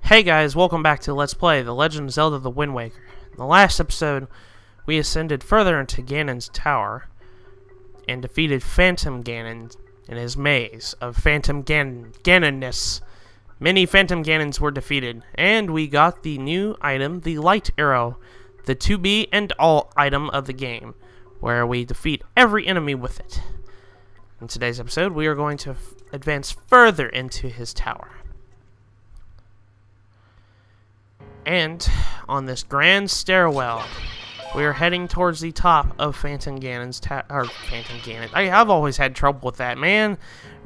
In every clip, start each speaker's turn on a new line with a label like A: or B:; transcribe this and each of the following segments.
A: Hey guys, welcome back to Let's Play The Legend of Zelda the Wind Waker. In the last episode, we ascended further into Ganon's tower and defeated Phantom Ganon in his maze of Phantom Ganonness. Many Phantom Ganons were defeated, and we got the new item, the Light Arrow, the to-be and all item of the game, where we defeat every enemy with it. In today's episode, we are going to advance further into his tower. And on this grand stairwell, we are heading towards the top of Phantom Ganon's Phantom Ganon. I've always had trouble with that, man.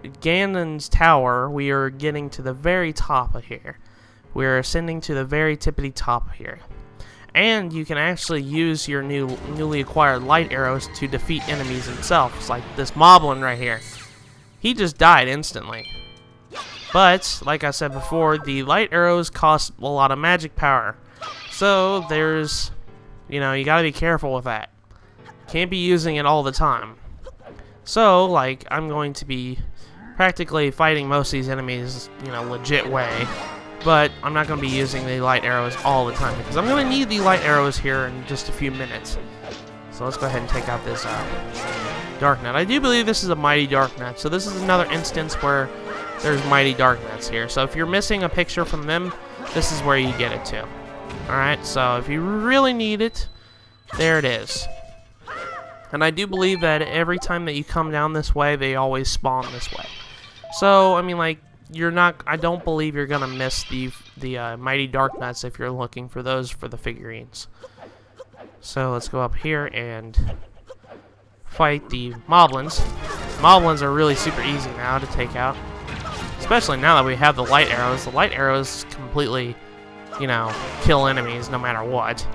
A: Ganon's tower. We are getting to the very top of here. We are ascending to the very tippity top here. And you can actually use your newly acquired light arrows to defeat enemies themselves. It's like this moblin right here. He just died instantly. But, like I said before, the light arrows cost a lot of magic power. So, there's, you gotta be careful with that. Can't be using it all the time. So, like, I'm going to be practically fighting most of these enemies, legit way. But I'm not going to be using the light arrows all the time, because I'm going to need the light arrows here in just a few minutes. So, let's go ahead and take out this Dark Net. I do believe this is a Mighty Dark Net, so this is another instance where there's Mighty Dark Nets here. So if you're missing a picture from them, this is where you get it to. Alright, so if you really need it, there it is. And I do believe that every time that you come down this way, they always spawn this way. So, I mean, like, I don't believe you're gonna miss the Mighty Dark Nets if you're looking for those for the figurines. So let's go up here and fight the Moblins. Moblins are really super easy now to take out. Especially now that we have the light arrows. The light arrows completely, kill enemies no matter what.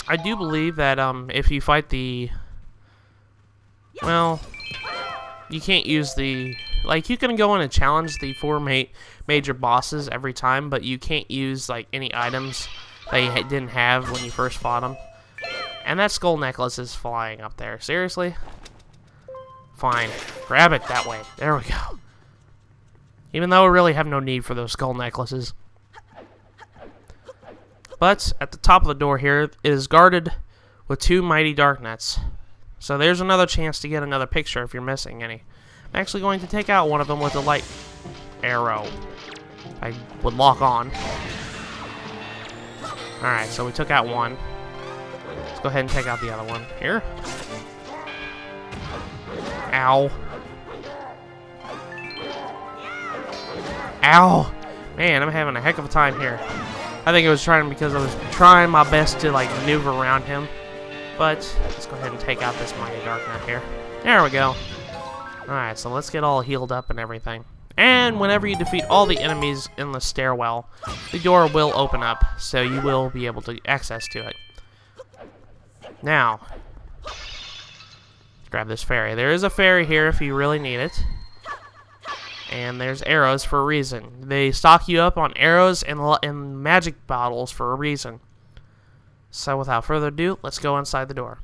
A: I do believe that if you fight the... Well, you can't use the... Like, you can go in and challenge the four major bosses every time, but you can't use, like, any items that you didn't have when you first fought them. And that skull necklace is flying up there. Seriously? Fine. Grab it that way. There we go. Even though we really have no need for those skull necklaces. But at the top of the door here, it is guarded with two Mighty Dark Nets. So there's another chance to get another picture if you're missing any. I'm actually going to take out one of them with a light arrow. I would lock on. Alright, so we took out one. Let's go ahead and take out the other one. Here. Ow. Ow. Man, I'm having a heck of a time here. I think it was because I was trying my best to, like, maneuver around him. But, let's go ahead and take out this Mighty Dark Net here. There we go. Alright, so let's get all healed up and everything. And whenever you defeat all the enemies in the stairwell, the door will open up, so you will be able to access to it. Now, grab this fairy. There is a fairy here if you really need it. And there's arrows for a reason. They stock you up on arrows and magic bottles for a reason. So without further ado, let's go inside the door.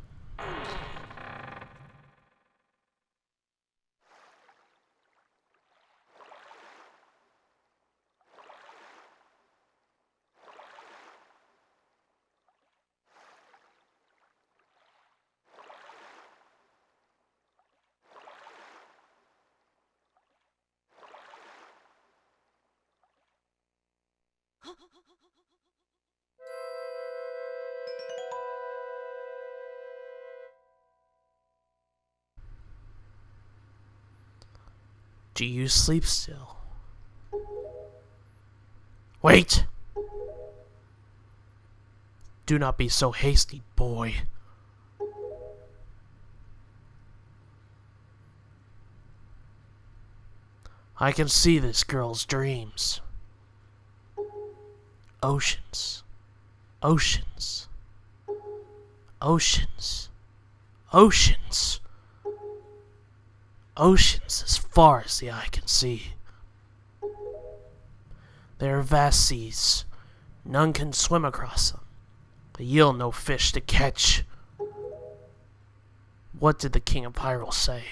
A: Do you sleep still? Wait! Do not be so hasty, boy. I can see this girl's dreams. Oceans. Oceans. Oceans. Oceans. Oceans as far as the eye can see. There are vast seas. None can swim across them. They yield no fish to catch. What did the King of Hyrule say?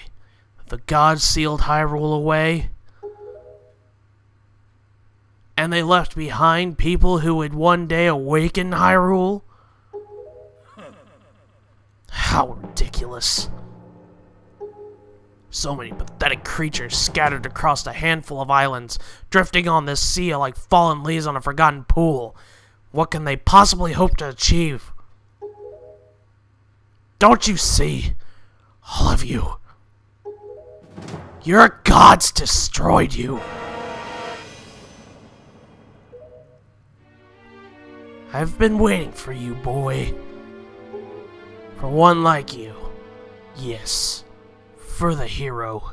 A: The gods sealed Hyrule away? And they left behind people who would one day awaken Hyrule? How ridiculous. So many pathetic creatures scattered across a handful of islands, drifting on this sea like fallen leaves on a forgotten pool. What can they possibly hope to achieve? Don't you see, all of you? Your gods destroyed you. I've been waiting for you, boy. For one like you. Yes, for the hero.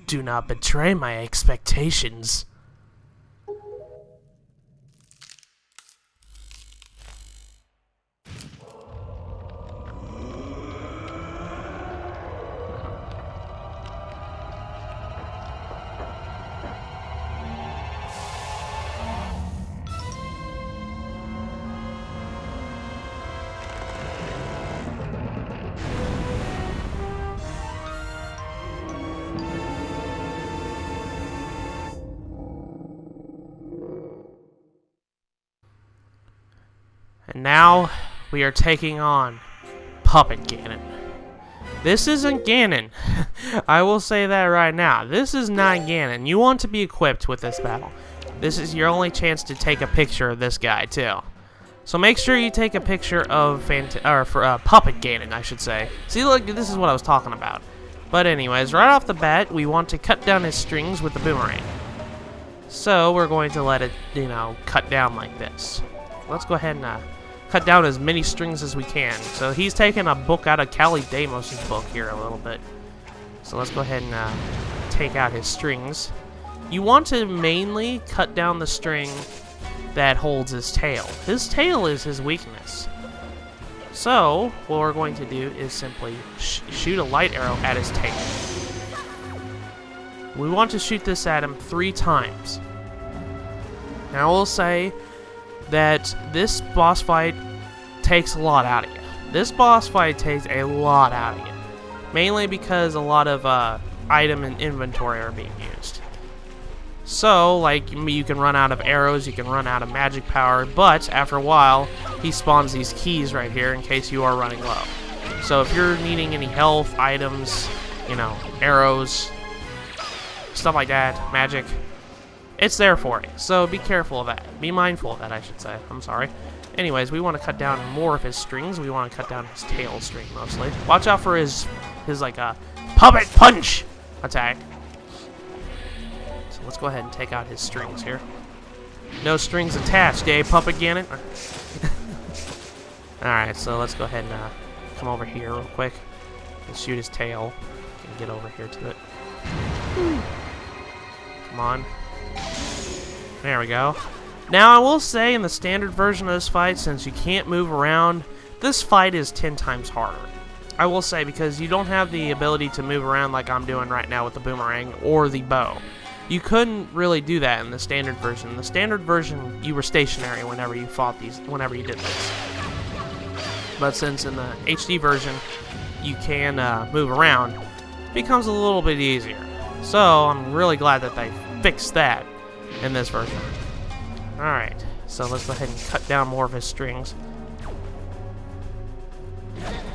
A: Do not betray my expectations. And now, we are taking on Puppet Ganon. This isn't Ganon. I will say that right now. This is not Ganon. You want to be equipped with this battle. This is your only chance to take a picture of this guy, too. So make sure you take a picture of Puppet Ganon, I should say. See, look, this is what I was talking about. But anyways, right off the bat, we want to cut down his strings with the boomerang. So, we're going to let it, cut down like this. Let's go ahead and cut down as many strings as we can. So he's taking a book out of Callie Deimos' book here a little bit. So let's go ahead and take out his strings. You want to mainly cut down the string that holds his tail. His tail is his weakness. So what we're going to do is simply shoot a light arrow at his tail. We want to shoot this at him 3 times. Now I will say that this boss fight takes a lot out of you. This boss fight takes a lot out of you. Mainly because a lot of item and inventory are being used. So, like, you can run out of arrows, you can run out of magic power, but after a while, he spawns these keys right here in case you are running low. So if you're needing any health, items, arrows, stuff like that, magic, it's there for you, so be careful of that. Be mindful of that, I should say. I'm sorry. Anyways, we want to cut down more of his strings. We want to cut down his tail string, mostly. Watch out for his puppet punch attack. So let's go ahead and take out his strings here. No strings attached, eh, Puppet Ganon? Alright, so let's go ahead and come over here real quick and shoot his tail. And get over here to it. Come on. There we go. Now, I will say, in the standard version of this fight, since you can't move around, this fight is 10 times harder. I will say, because you don't have the ability to move around like I'm doing right now with the boomerang or the bow. You couldn't really do that in the standard version. In the standard version, you were stationary whenever you whenever you did this. But since in the HD version, you can move around, it becomes a little bit easier. So, I'm really glad that they fixed that in this version. Alright, so let's go ahead and cut down more of his strings.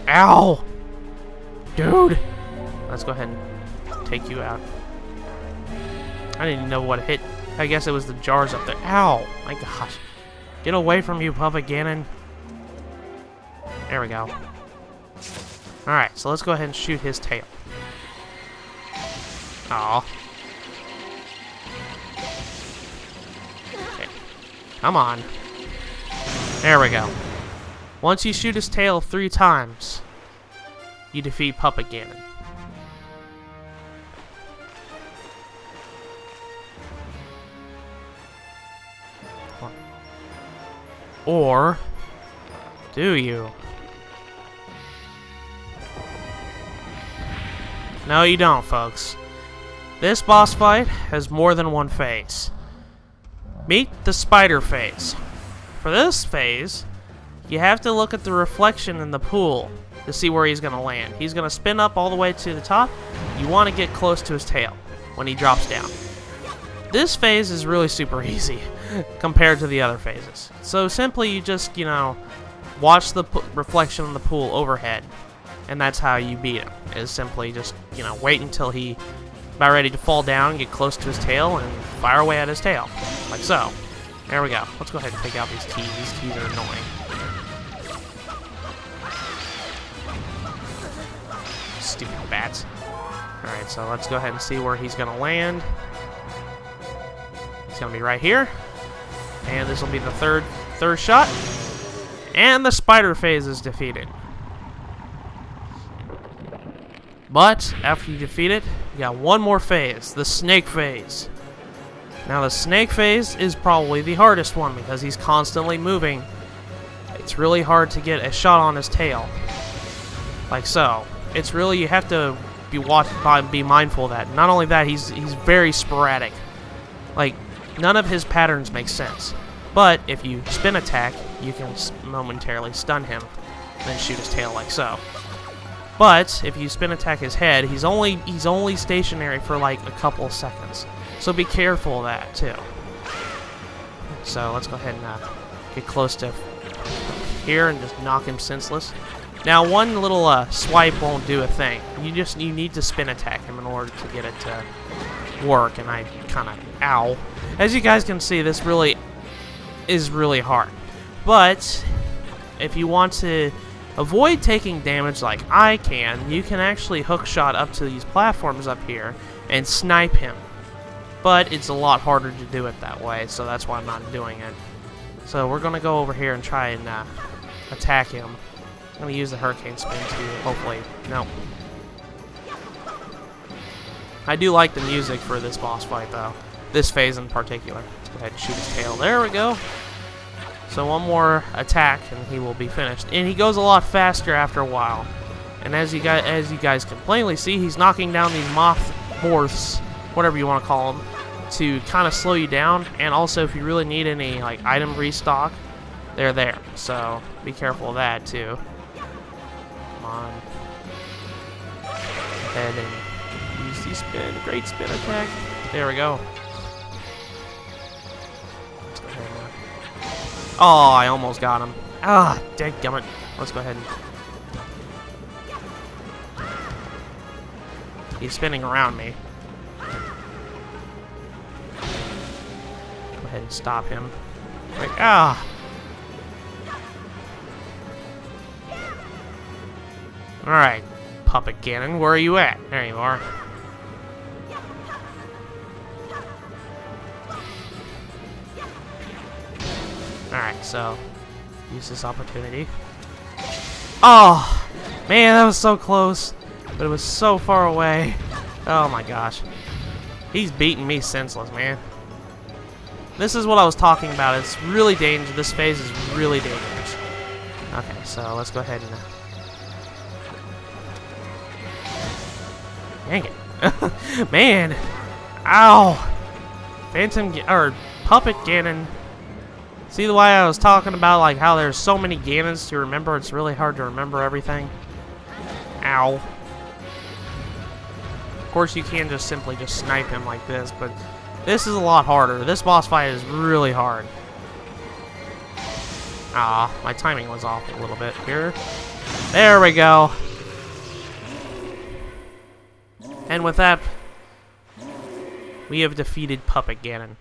A: Ow! Dude! Let's go ahead and take you out. I didn't even know what hit. I guess it was the jars up there. Ow! My gosh. Get away from you, Puppet Ganon. There we go. Alright, so let's go ahead and shoot his tail. Aw. Okay. Come on. There we go. Once you shoot his tail 3 times, you defeat Puppet Ganon. Or do you? No, you don't, folks. This boss fight has more than one phase. Meet the spider phase. For this phase, you have to look at the reflection in the pool to see where he's going to land. He's going to spin up all the way to the top. You want to get close to his tail. when he drops down. This phase is really super easy compared to the other phases. So simply you just, watch the reflection in the pool overhead. And that's how you beat him, is simply just, wait until he about ready to fall down, get close to his tail, and fire away at his tail. Like so. There we go. Let's go ahead and take out these keys. These keys are annoying. Stupid bats. Alright, so let's go ahead and see where he's going to land. He's going to be right here. And this will be the third shot. And the spider phase is defeated. But, after you defeat it, you got one more phase, the snake phase. Now, the snake phase is probably the hardest one because he's constantly moving. It's really hard to get a shot on his tail. Like so. It's really, you have to be mindful of that. Not only that, he's very sporadic. Like, none of his patterns make sense. But, if you spin attack, you can momentarily stun him, and then shoot his tail like so. But if you spin attack his head, he's only stationary for like a couple of seconds. So be careful of that too. So let's go ahead and get close to here and just knock him senseless. Now one little swipe won't do a thing. You need to spin attack him in order to get it to work. And I kind of ow. As you guys can see, this really is really hard. But if you want to avoid taking damage like I can, you can actually hookshot up to these platforms up here and snipe him. But it's a lot harder to do it that way, so that's why I'm not doing it. So we're going to go over here and try and attack him. I'm going to use the hurricane spin to hopefully... No. I do like the music for this boss fight though. This phase in particular. Let's go ahead and shoot his tail. There we go. So one more attack and he will be finished. And he goes a lot faster after a while. And as you guys can plainly see, he's knocking down these moths, whatever you want to call them, to kind of slow you down. And also if you really need any like item restock, they're there. So be careful of that too. Come on. Go ahead and use the spin. Great spin attack. There we go. Oh, I almost got him. Ah, dadgummit. Let's go ahead and... He's spinning around me. Go ahead and stop him. Like, ah! Alright, Puppet Ganon, where are you at? There you are. Alright, so use this opportunity. Oh, man, that was so close, but it was so far away. Oh my gosh. He's beating me senseless, man. This is what I was talking about. It's really dangerous. This phase is really dangerous. Okay, so let's go ahead and... Dang it. Man. Ow. Puppet Ganon. See the way I was talking about, like, how there's so many Ganons to remember? It's really hard to remember everything. Ow. Of course, you can just simply just snipe him like this, but this is a lot harder. This boss fight is really hard. Ah, my timing was off a little bit here. There we go. And with that, we have defeated Puppet Ganon.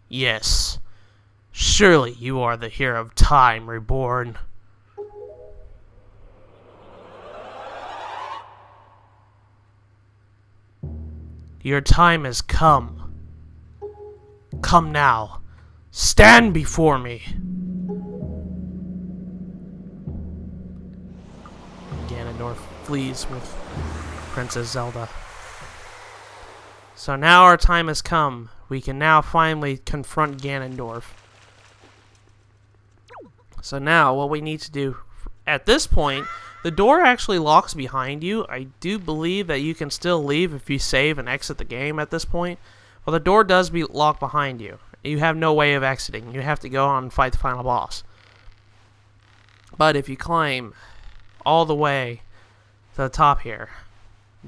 A: Yes, surely you are the hero of time reborn. Your time has come. Come now. Stand before me. Ganondorf flees with Princess Zelda. So now our time has come. We can now finally confront Ganondorf. So now what we need to do at this point, The door actually locks behind you. I do believe that you can still leave if you save and exit the game at this point. But the door does be locked behind you. You have no way of exiting. You have to go on and fight the final boss. But if you climb all the way to the top here,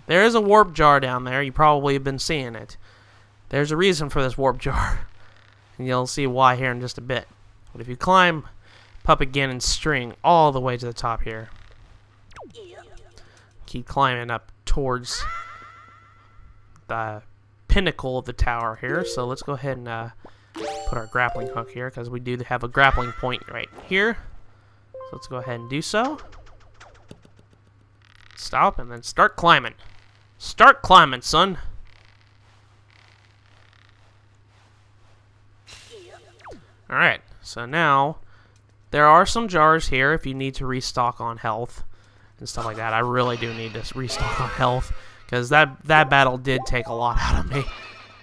A: there is a warp jar down there. You probably have been seeing it. There's a reason for this warp jar. And you'll see why here in just a bit. But if you climb Puppet Ganon's string all the way to the top here, keep climbing up towards the pinnacle of the tower here. So let's go ahead and put our grappling hook here, because we do have a grappling point right here. So let's go ahead and do so. Stop and then start climbing. Start climbing, son. Alright, so now there are some jars here if you need to restock on health and stuff like that. I really do need to restock on health, because that battle did take a lot out of me.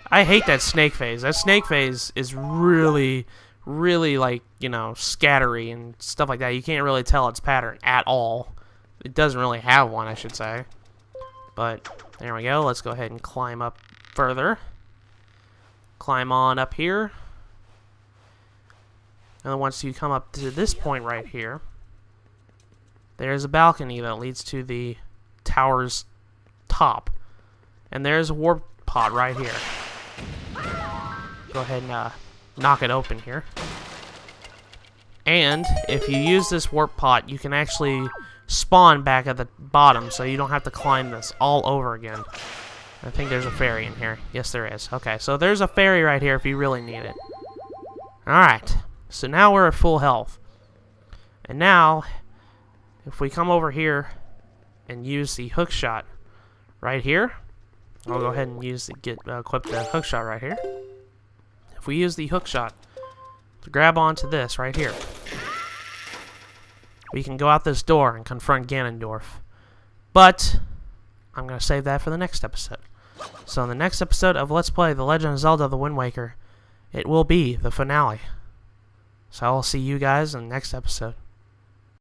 A: I hate that snake phase. That snake phase is really, really, like, you know, scattery and stuff like that. You can't really tell its pattern at all. It doesn't really have one, I should say. But there we go. Let's go ahead and climb up further. Climb on up here. And then once you come up to this point right here, there's a balcony that leads to the tower's top. And there's a warp pod right here. Go ahead and knock it open here. And if you use this warp pot, you can actually spawn back at the bottom, so you don't have to climb this all over again. I think there's a fairy in here. Yes, there is. Okay, so there's a fairy right here if you really need it. Alright. So now we're at full health. And now, if we come over here and use the hook shot right here, I'll go ahead and use equip the hook shot right here. If we use the hook shot to grab onto this right here, we can go out this door and confront Ganondorf. But I'm going to save that for the next episode. So in the next episode of Let's Play The Legend of Zelda The Wind Waker, it will be the finale. So I'll see you guys in the next episode.